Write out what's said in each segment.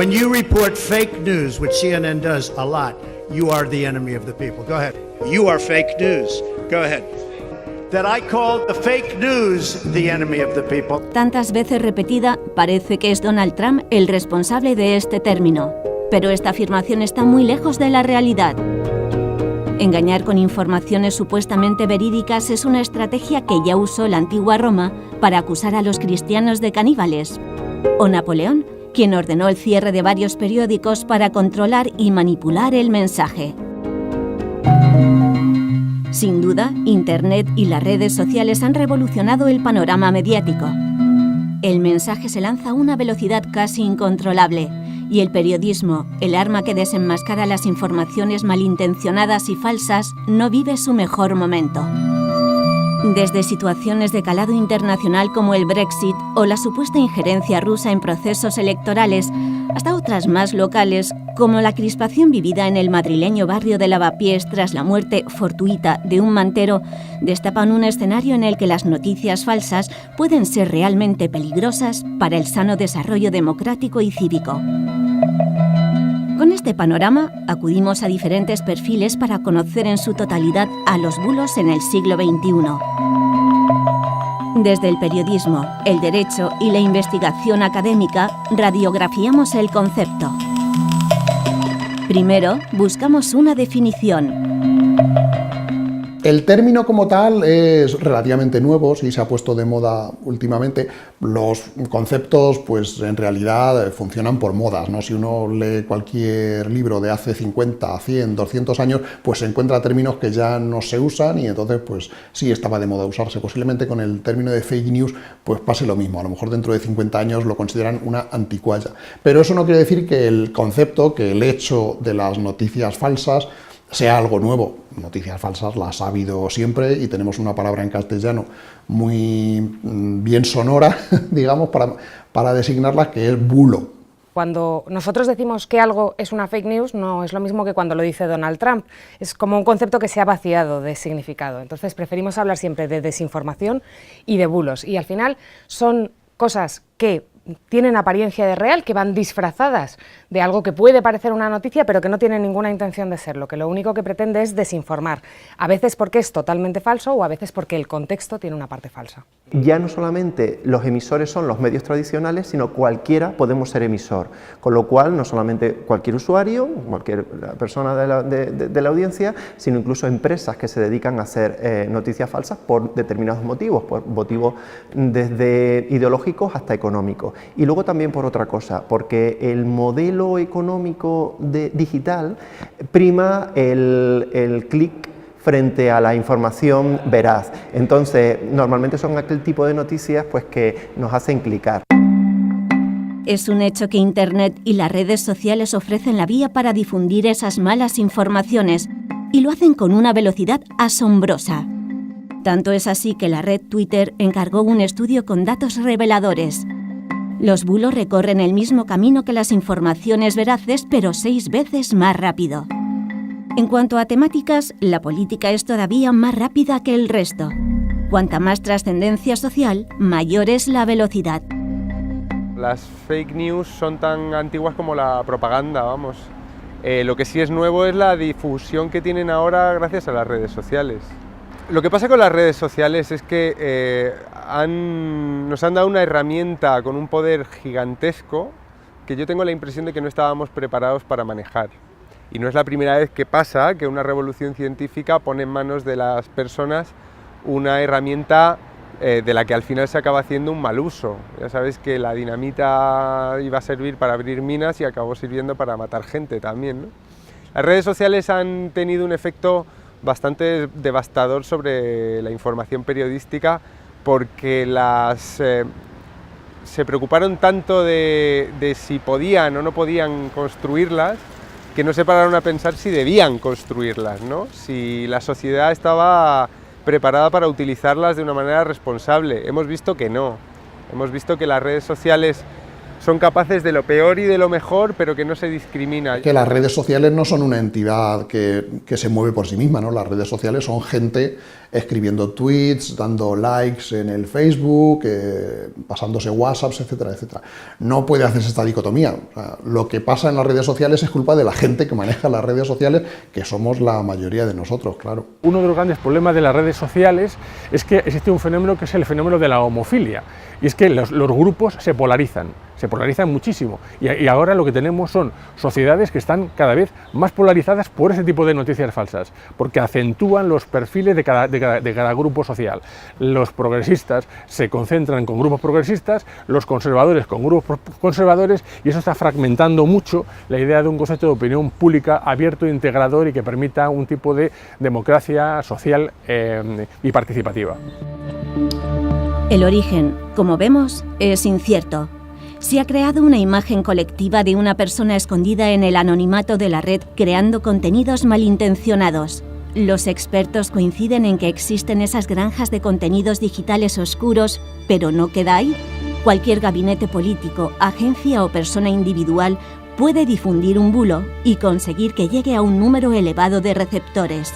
When you report fake news, which CNN does a lot, you are the enemy of the people. Go ahead. You are fake news. Go ahead. That I called the fake news the enemy of the people. Tantas veces repetida, parece que es Donald Trump el responsable de este término. Pero esta afirmación está muy lejos de la realidad. Engañar con informaciones supuestamente verídicas es una estrategia que ya usó la antigua Roma para acusar a los cristianos de caníbales. O Napoleón, quien ordenó el cierre de varios periódicos para controlar y manipular el mensaje. Sin duda, Internet y las redes sociales han revolucionado el panorama mediático. El mensaje se lanza a una velocidad casi incontrolable y el periodismo, el arma que desenmascara las informaciones malintencionadas y falsas, no vive su mejor momento. Desde situaciones de calado internacional como el Brexit o la supuesta injerencia rusa en procesos electorales, hasta otras más locales, como la crispación vivida en el madrileño barrio de Lavapiés tras la muerte fortuita de un mantero, destapan un escenario en el que las noticias falsas pueden ser realmente peligrosas para el sano desarrollo democrático y cívico. Con este panorama, acudimos a diferentes perfiles para conocer en su totalidad a los bulos en el siglo XXI. Desde el periodismo, el derecho y la investigación académica, radiografiamos el concepto. Primero, buscamos una definición. El término como tal es relativamente nuevo, sí se ha puesto de moda últimamente. Los conceptos, pues en realidad funcionan por modas, ¿no? Si uno lee cualquier libro de hace 50, 100, 200 años, pues se encuentra términos que ya no se usan y entonces pues sí estaba de moda usarse. Posiblemente con el término de fake news pues pase lo mismo, a lo mejor dentro de 50 años lo consideran una anticualla. Pero eso no quiere decir que el concepto, que el hecho de las noticias falsas sea algo nuevo. Noticias falsas las ha habido siempre y tenemos una palabra en castellano muy bien sonora, digamos, para designarlas, que es bulo. Cuando nosotros decimos que algo es una fake news, no es lo mismo que cuando lo dice Donald Trump. Es como un concepto que se ha vaciado de significado. Entonces preferimos hablar siempre de desinformación y de bulos. Y al final son cosas que tienen apariencia de real, que van disfrazadas de algo que puede parecer una noticia, pero que no tiene ninguna intención de serlo, que lo único que pretende es desinformar, a veces porque es totalmente falso o a veces porque el contexto tiene una parte falsa. Ya no solamente los emisores son los medios tradicionales, sino cualquiera podemos ser emisor, con lo cual no solamente cualquier usuario, cualquier persona de la audiencia, sino incluso empresas que se dedican a hacer noticias falsas por determinados motivos, por motivos desde ideológicos hasta económicos. Y luego también por otra cosa, porque el modelo económico digital prima el clic frente a la información veraz. Entonces, normalmente son aquel tipo de noticias pues, que nos hacen clicar. Es un hecho que Internet y las redes sociales ofrecen la vía para difundir esas malas informaciones y lo hacen con una velocidad asombrosa. Tanto es así que la red Twitter encargó un estudio con datos reveladores. Los bulos recorren el mismo camino que las informaciones veraces, pero 6 veces más rápido. En cuanto a temáticas, la política es todavía más rápida que el resto. Cuanta más trascendencia social, mayor es la velocidad. Las fake news son tan antiguas como la propaganda, vamos. Lo que sí es nuevo es la difusión que tienen ahora gracias a las redes sociales. Lo que pasa con las redes sociales es que nos han dado una herramienta con un poder gigantesco que yo tengo la impresión de que no estábamos preparados para manejar. Y no es la primera vez que pasa que una revolución científica pone en manos de las personas una herramienta de la que al final se acaba haciendo un mal uso. Ya sabéis que la dinamita iba a servir para abrir minas y acabó sirviendo para matar gente también, ¿no? Las redes sociales han tenido un efecto bastante devastador sobre la información periodística porque se preocuparon tanto de si podían o no podían construirlas que no se pararon a pensar si debían construirlas, ¿no? Si la sociedad estaba preparada para utilizarlas de una manera responsable. Hemos visto que no. Hemos visto que las redes sociales son capaces de lo peor y de lo mejor, pero que no se discrimina. Que las redes sociales no son una entidad que se mueve por sí misma, ¿no? Las redes sociales son gente escribiendo tweets, dando likes en el Facebook, pasándose WhatsApps, etcétera, etcétera. No puede hacerse esta dicotomía. O sea, lo que pasa en las redes sociales es culpa de la gente que maneja las redes sociales, que somos la mayoría de nosotros, claro. Uno de los grandes problemas de las redes sociales es que existe un fenómeno que es el fenómeno de la homofilia, y es que los grupos se polarizan muchísimo, y ahora lo que tenemos son sociedades que están cada vez más polarizadas por ese tipo de noticias falsas, porque acentúan los perfiles de cada grupo social. Los progresistas se concentran con grupos progresistas, los conservadores con grupos conservadores, y eso está fragmentando mucho la idea de un concepto de opinión pública abierto, integrador y que permita un tipo de democracia social y participativa. El origen, como vemos, es incierto. Se ha creado una imagen colectiva de una persona escondida en el anonimato de la red creando contenidos malintencionados. Los expertos coinciden en que existen esas granjas de contenidos digitales oscuros, pero no queda ahí. Cualquier gabinete político, agencia o persona individual puede difundir un bulo y conseguir que llegue a un número elevado de receptores.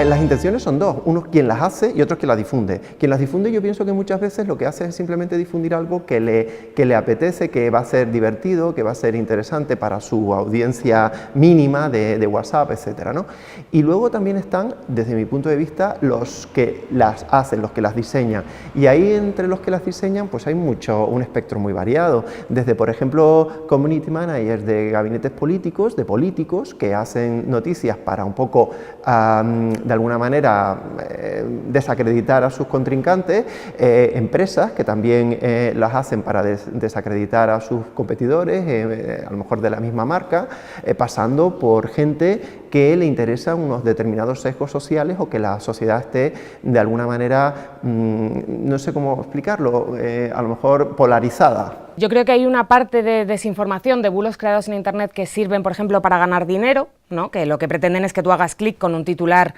Las intenciones son dos, uno quien las hace y otro quien las difunde. Quien las difunde yo pienso que muchas veces lo que hace es simplemente difundir algo que le apetece, que va a ser divertido, que va a ser interesante para su audiencia mínima de WhatsApp, etcétera, ¿no? Y luego también están, desde mi punto de vista, los que las hacen, los que las diseñan. Y ahí entre los que las diseñan pues hay un espectro muy variado. Desde, por ejemplo, community managers de gabinetes políticos, de políticos que hacen noticias para un poco de alguna manera desacreditar a sus contrincantes, empresas que también las hacen para desacreditar a sus competidores, a lo mejor de la misma marca, pasando por gente que le interesan unos determinados sesgos sociales o que la sociedad esté de alguna manera, no sé cómo explicarlo, a lo mejor polarizada. Yo creo que hay una parte de desinformación, de bulos creados en Internet que sirven, por ejemplo, para ganar dinero, ¿no? Que lo que pretenden es que tú hagas clic con un titular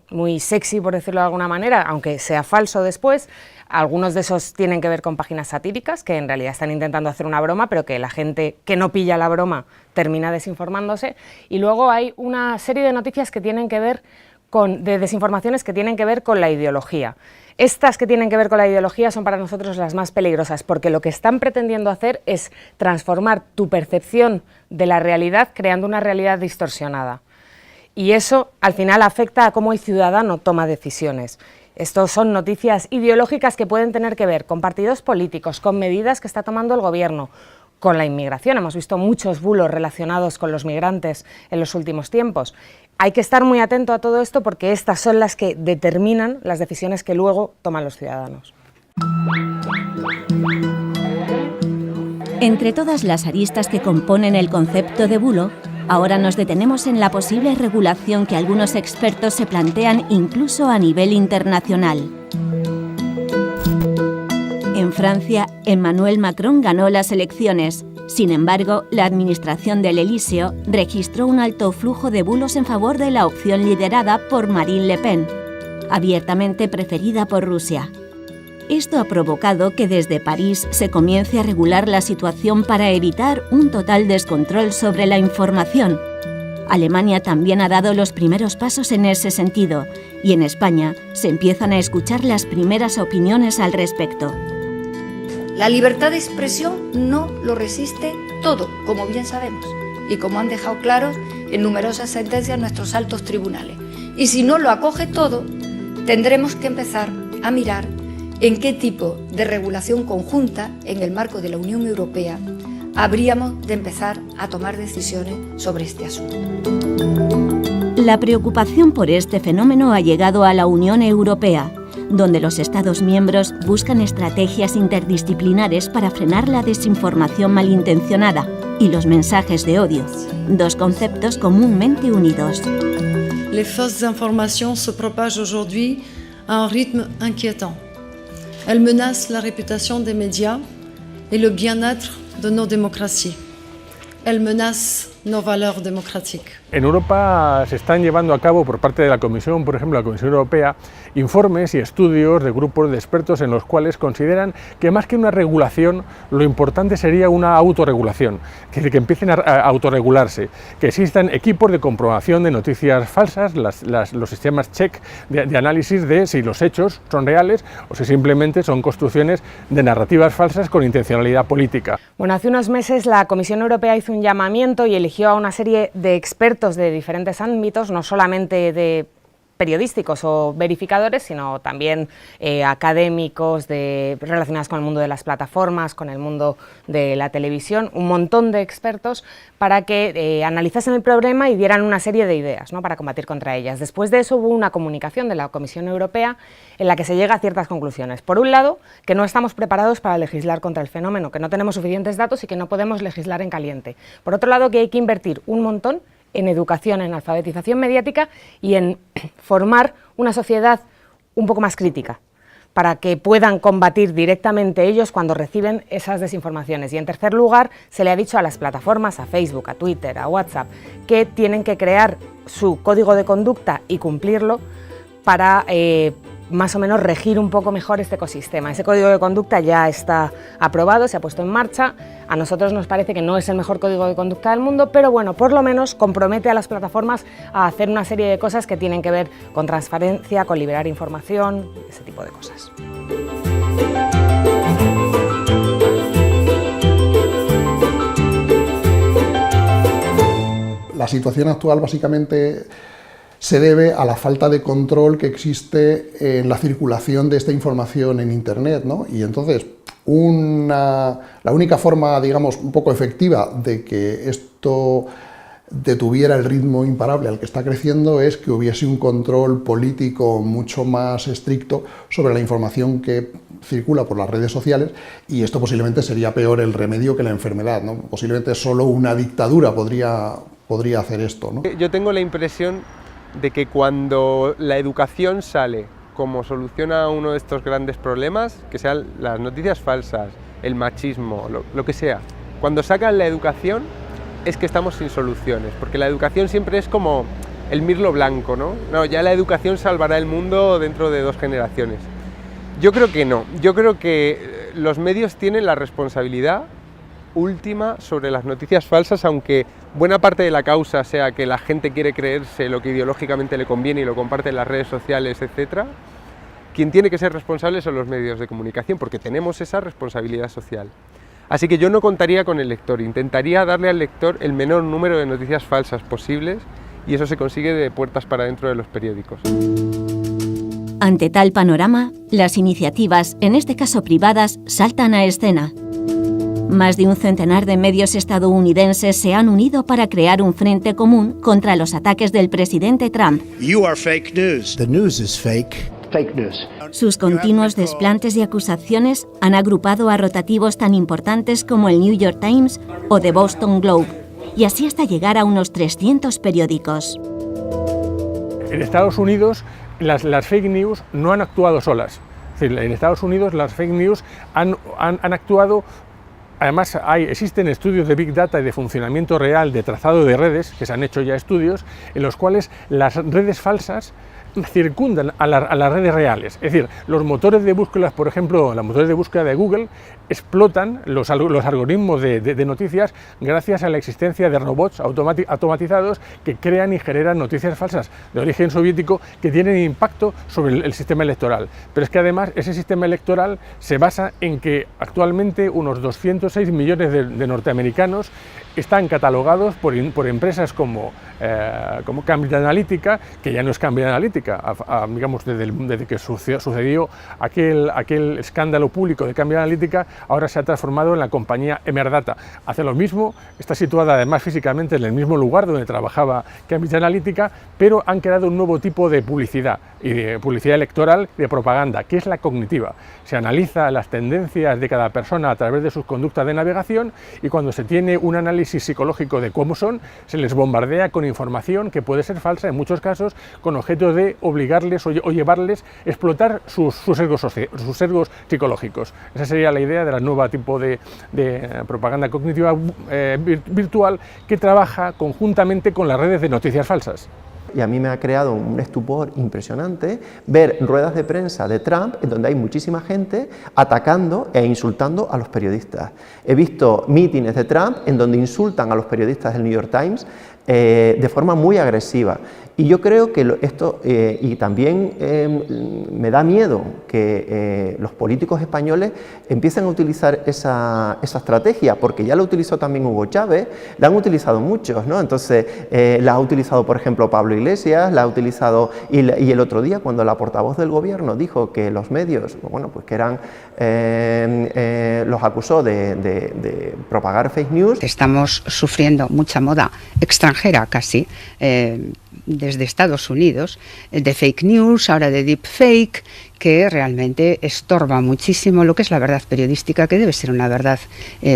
muy sexy, por decirlo de alguna manera, aunque sea falso después. Algunos de esos tienen que ver con páginas satíricas, que en realidad están intentando hacer una broma, pero que la gente que no pilla la broma termina desinformándose. Y luego hay una serie de noticias que tienen que ver de desinformaciones que tienen que ver con la ideología. Estas que tienen que ver con la ideología son para nosotros las más peligrosas, porque lo que están pretendiendo hacer es transformar tu percepción de la realidad creando una realidad distorsionada. Y eso al final afecta a cómo el ciudadano toma decisiones. Estos son noticias ideológicas que pueden tener que ver con partidos políticos, con medidas que está tomando el gobierno, con la inmigración. Hemos visto muchos bulos relacionados con los migrantes en los últimos tiempos. Hay que estar muy atento a todo esto porque estas son las que determinan las decisiones que luego toman los ciudadanos. Entre todas las aristas que componen el concepto de bulo, ahora nos detenemos en la posible regulación que algunos expertos se plantean incluso a nivel internacional. En Francia, Emmanuel Macron ganó las elecciones. Sin embargo, la administración del Elíseo registró un alto flujo de bulos en favor de la opción liderada por Marine Le Pen, abiertamente preferida por Rusia. Esto ha provocado que desde París se comience a regular la situación para evitar un total descontrol sobre la información. Alemania también ha dado los primeros pasos en ese sentido, y en España se empiezan a escuchar las primeras opiniones al respecto. La libertad de expresión no lo resiste todo, como bien sabemos, y como han dejado claro en numerosas sentencias nuestros altos tribunales. Y si no lo acoge todo, tendremos que empezar a mirar en qué tipo de regulación conjunta, en el marco de la Unión Europea, habríamos de empezar a tomar decisiones sobre este asunto. La preocupación por este fenómeno ha llegado a la Unión Europea, donde los Estados miembros buscan estrategias interdisciplinares para frenar la desinformación malintencionada y los mensajes de odio, dos conceptos comúnmente unidos. Les fausses informations se propagent aujourd'hui à un rythme inquiétant. Elles menacent la réputation des médias et le bien-être de nos démocraties. Elles menacent nos valeurs démocratiques. En Europa se están llevando a cabo por parte de la Comisión, por ejemplo, la Comisión Europea, informes y estudios de grupos de expertos en los cuales consideran que más que una regulación, lo importante sería una autorregulación, que empiecen a autorregularse, que existan equipos de comprobación de noticias falsas, los sistemas check de análisis de si los hechos son reales o si simplemente son construcciones de narrativas falsas con intencionalidad política. Bueno, hace unos meses la Comisión Europea hizo un llamamiento y eligió a una serie de expertos de diferentes ámbitos, no solamente de periodísticos o verificadores, sino también académicos relacionados con el mundo de las plataformas, con el mundo de la televisión, un montón de expertos para que analizasen el problema y dieran una serie de ideas, ¿no?, para combatir contra ellas. Después de eso hubo una comunicación de la Comisión Europea en la que se llega a ciertas conclusiones. Por un lado, que no estamos preparados para legislar contra el fenómeno, que no tenemos suficientes datos y que no podemos legislar en caliente. Por otro lado, que hay que invertir un montón en educación, en alfabetización mediática y en formar una sociedad un poco más crítica, para que puedan combatir directamente ellos cuando reciben esas desinformaciones. Y en tercer lugar, se le ha dicho a las plataformas, a Facebook, a Twitter, a WhatsApp, que tienen que crear su código de conducta y cumplirlo para más o menos regir un poco mejor este ecosistema. Ese código de conducta ya está aprobado, se ha puesto en marcha. A nosotros nos parece que no es el mejor código de conducta del mundo, pero bueno, por lo menos compromete a las plataformas a hacer una serie de cosas que tienen que ver con transparencia, con liberar información, ese tipo de cosas. La situación actual básicamente se debe a la falta de control que existe en la circulación de esta información en Internet, ¿no? Y entonces, la única forma, digamos, un poco efectiva de que esto detuviera el ritmo imparable al que está creciendo es que hubiese un control político mucho más estricto sobre la información que circula por las redes sociales, y esto posiblemente sería peor el remedio que la enfermedad, ¿no? Posiblemente solo una dictadura podría hacer esto, ¿no? Yo tengo la impresión de que cuando la educación sale como solución a uno de estos grandes problemas, que sean las noticias falsas, el machismo, lo que sea, cuando sacan la educación es que estamos sin soluciones, porque la educación siempre es como el mirlo blanco, ¿no? No, ya la educación salvará el mundo dentro de 2 generaciones. Yo creo que no, yo creo que los medios tienen la responsabilidad última sobre las noticias falsas, aunque buena parte de la causa sea que la gente quiere creerse lo que ideológicamente le conviene y lo comparte en las redes sociales, etc. Quien tiene que ser responsable son los medios de comunicación, porque tenemos esa responsabilidad social. Así que yo no contaría con el lector, intentaría darle al lector el menor número de noticias falsas posibles, y eso se consigue de puertas para dentro de los periódicos. Ante tal panorama, las iniciativas, en este caso privadas, saltan a escena. Más de un centenar de medios estadounidenses se han unido para crear un frente común contra los ataques del presidente Trump. You are fake news. The news is fake. Fake news. Sus continuos desplantes y acusaciones han agrupado a rotativos tan importantes como el New York Times o The Boston Globe, y así hasta llegar a unos 300 periódicos. En Estados Unidos, las fake news no han actuado solas. Es decir, en Estados Unidos las fake news han actuado. Además, existen estudios de Big Data y de funcionamiento real de trazado de redes, que se han hecho ya estudios, en los cuales las redes falsas circundan a las redes reales. Es decir, los motores de búsqueda, por ejemplo, los motores de búsqueda de Google explotan los algoritmos de noticias gracias a la existencia de robots automatizados que crean y generan noticias falsas de origen soviético que tienen impacto sobre el sistema electoral. Pero es que además ese sistema electoral se basa en que actualmente unos 206 millones de norteamericanos están catalogados por empresas como Cambridge Analytica, que ya no es Cambridge Analytica, digamos desde que sucedió aquel escándalo público de Cambridge Analytica, ahora se ha transformado en la compañía Emerdata. Hace lo mismo, está situada además físicamente en el mismo lugar donde trabajaba Cambridge Analytica, pero han creado un nuevo tipo de publicidad, y de publicidad electoral y de propaganda, que es la cognitiva. Se analiza las tendencias de cada persona a través de sus conductas de navegación, y cuando se tiene un análisis análisis psicológico de cómo son, se les bombardea con información que puede ser falsa en muchos casos, con objeto de obligarles o llevarles a explotar sus sesgos psicológicos. Esa sería la idea de la nueva tipo de propaganda cognitiva virtual que trabaja conjuntamente con las redes de noticias falsas. Y a mí me ha creado un estupor impresionante ver ruedas de prensa de Trump en donde hay muchísima gente atacando e insultando a los periodistas. He visto mítines de Trump en donde insultan a los periodistas del New York Times de forma muy agresiva. Y yo creo que esto, y también me da miedo que los políticos españoles empiecen a utilizar esa estrategia, porque ya la utilizó también Hugo Chávez, la han utilizado muchos, ¿no? Entonces, la ha utilizado, por ejemplo, Pablo Iglesias, la ha utilizado, y el otro día, cuando la portavoz del gobierno dijo que los medios, bueno, pues que eran, los acusó de propagar fake news. Estamos sufriendo mucha moda extranjera casi, desde Estados Unidos, de fake news, ahora de deepfake, que realmente estorba muchísimo lo que es la verdad periodística, que debe ser una verdad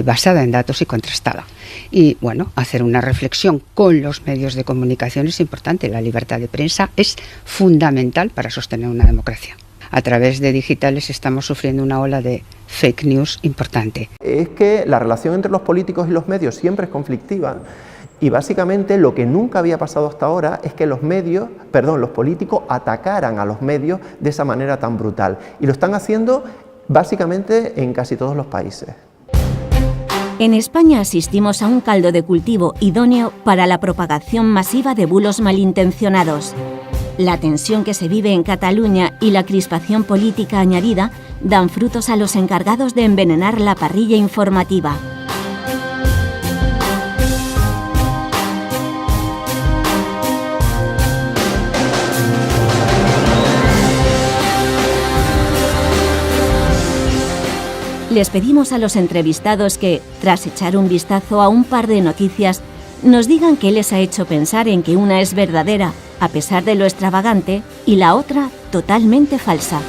basada en datos y contrastada. Y bueno, hacer una reflexión con los medios de comunicación es importante. La libertad de prensa es fundamental para sostener una democracia. A través de digitales estamos sufriendo una ola de fake news importante. Es que la relación entre los políticos y los medios siempre es conflictiva. Y básicamente lo que nunca había pasado hasta ahora es que los políticos atacaran a los medios de esa manera tan brutal. Y lo están haciendo básicamente en casi todos los países. En España asistimos a un caldo de cultivo idóneo para la propagación masiva de bulos malintencionados. La tensión que se vive en Cataluña y la crispación política añadida dan frutos a los encargados de envenenar la parrilla informativa. Les pedimos a los entrevistados que, tras echar un vistazo a un par de noticias, nos digan qué les ha hecho pensar en que una es verdadera, a pesar de lo extravagante, y la otra totalmente falsa.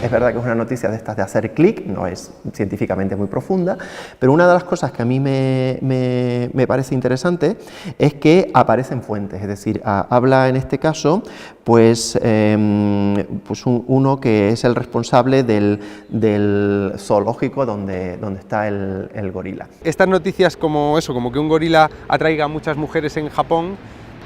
Es verdad que es una noticia de estas de hacer clic, no es científicamente muy profunda, pero una de las cosas que a mí me parece interesante es que aparecen fuentes, es decir, habla en este caso pues uno que es el responsable del zoológico donde está el gorila. Estas noticias como eso, como que un gorila atraiga a muchas mujeres en Japón,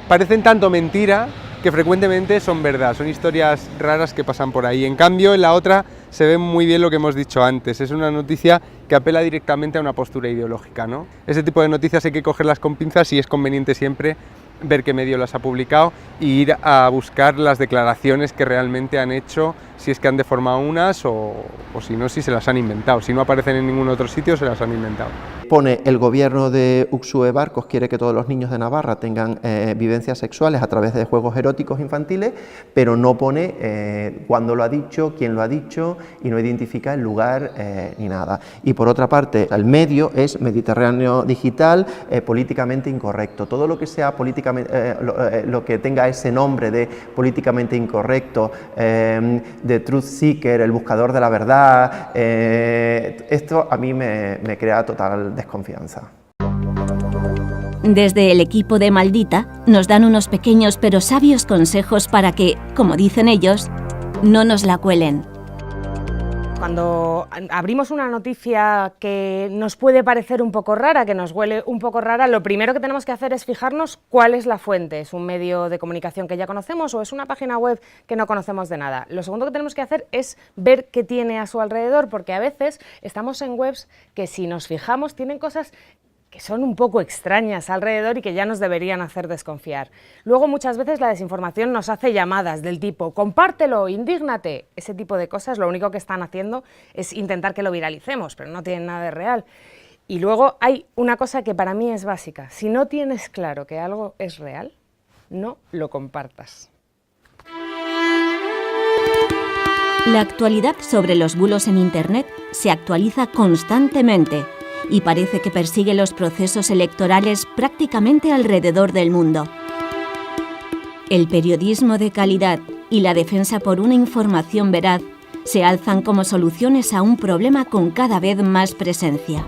parecen tanto mentira que frecuentemente son verdad, son historias raras que pasan por ahí. En cambio, en la otra se ve muy bien lo que hemos dicho antes, es una noticia que apela directamente a una postura ideológica, ¿no? Ese tipo de noticias hay que cogerlas con pinzas y es conveniente siempre ver qué medio las ha publicado e ir a buscar las declaraciones que realmente han hecho, si es que han deformado unas o si no, si se las han inventado. Si no aparecen en ningún otro sitio, se las han inventado. Pone: el gobierno de Uxue Barkos quiere que todos los niños de Navarra tengan vivencias sexuales a través de juegos eróticos infantiles, pero no pone cuándo lo ha dicho, quién lo ha dicho y no identifica el lugar ni nada. Y por otra parte, el medio es Mediterráneo Digital, políticamente incorrecto. Todo lo que sea políticamente, lo que tenga ese nombre de políticamente incorrecto, de Truth Seeker, el buscador de la verdad, esto a mí me crea total desconfianza. Desde el equipo de Maldita nos dan unos pequeños pero sabios consejos para que, como dicen ellos, no nos la cuelen. Cuando abrimos una noticia que nos puede parecer un poco rara, que nos huele un poco rara, lo primero que tenemos que hacer es fijarnos cuál es la fuente. ¿Es un medio de comunicación que ya conocemos o es una página web que no conocemos de nada? Lo segundo que tenemos que hacer es ver qué tiene a su alrededor, porque a veces estamos en webs que, si nos fijamos, tienen cosas que son un poco extrañas alrededor y que ya nos deberían hacer desconfiar. Luego, muchas veces la desinformación nos hace llamadas del tipo compártelo, indígnate. Ese tipo de cosas lo único que están haciendo es intentar que lo viralicemos, pero no tienen nada de real. Y luego hay una cosa que para mí es básica: si no tienes claro que algo es real, no lo compartas. La actualidad sobre los bulos en Internet se actualiza constantemente y parece que persigue los procesos electorales prácticamente alrededor del mundo. El periodismo de calidad y la defensa por una información veraz se alzan como soluciones a un problema con cada vez más presencia.